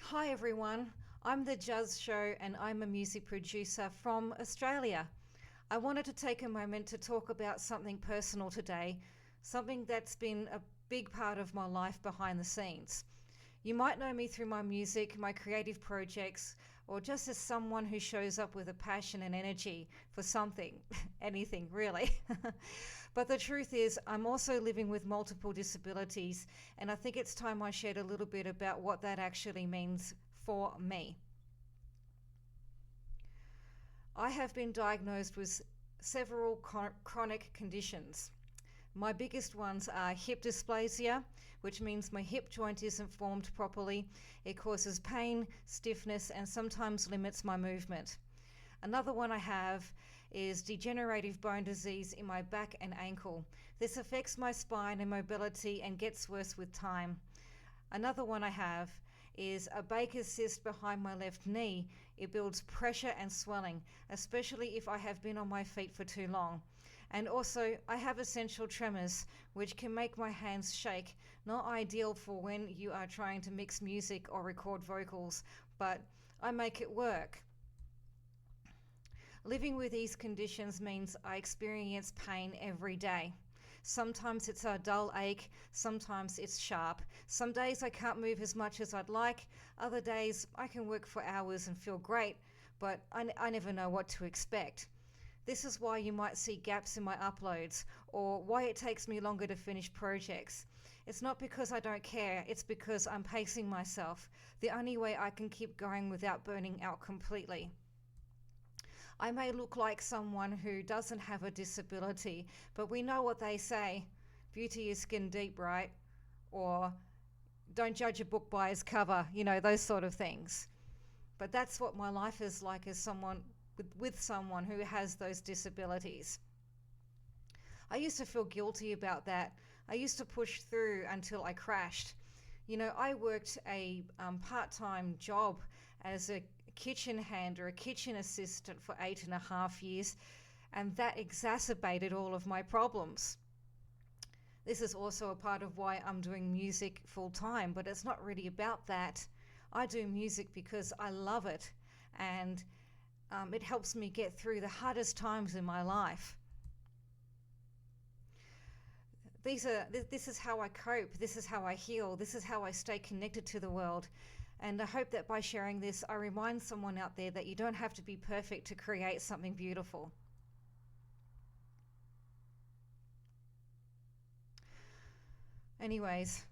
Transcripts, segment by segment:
Hi everyone, I'm the Jazz Show and I'm a music producer from Australia. I wanted to take a moment to talk about something personal today, something that's been a big part of my life behind the scenes. You might know me through my music, my creative projects, or just as someone who shows up with a passion and energy for something, anything really. But the truth is, I'm also living with multiple disabilities, and I think it's time I shared a little bit about what that actually means for me. I have been diagnosed with several chronic conditions. My biggest ones are hip dysplasia, which means my hip joint isn't formed properly. It causes pain, stiffness, and sometimes limits my movement. Another one I have is degenerative bone disease in my back and ankle. This affects my spine and mobility and gets worse with time. Another one I have is a Baker's cyst behind my left knee. It builds pressure and swelling, especially if I have been on my feet for too long. And also, I have essential tremors, which can make my hands shake. Not ideal for when you are trying to mix music or record vocals, but I make it work. Living with these conditions means I experience pain every day. Sometimes it's a dull ache, sometimes it's sharp. Some days I can't move as much as I'd like, other days I can work for hours and feel great, but I never know what to expect. This is why you might see gaps in my uploads, or why it takes me longer to finish projects. It's not because I don't care, it's because I'm pacing myself, the only way I can keep going without burning out completely. I may look like someone who doesn't have a disability, but we know what they say. Beauty is skin deep, right? Or don't judge a book by its cover, those sort of things. But that's what my life is like as someone with someone who has those disabilities. I used to feel guilty about that. I used to push through until I crashed. I worked a part-time job as a kitchen hand or a kitchen assistant for 8.5 years, and that exacerbated all of my problems. This is also a part of why I'm doing music full time, but it's not really about that. I do music because I love it, and it helps me get through the hardest times in my life. This is how I cope, this is how I heal, this is how I stay connected to the world. And I hope that by sharing this, I remind someone out there that you don't have to be perfect to create something beautiful. Anyways,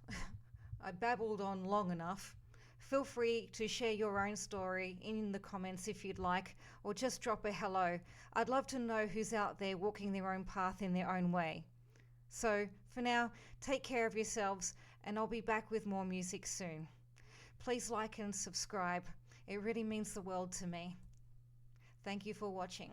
I babbled on long enough. Feel free to share your own story in the comments if you'd like, or just drop a hello. I'd love to know who's out there walking their own path in their own way. So for now, take care of yourselves, and I'll be back with more music soon. Please like and subscribe. It really means the world to me. Thank you for watching.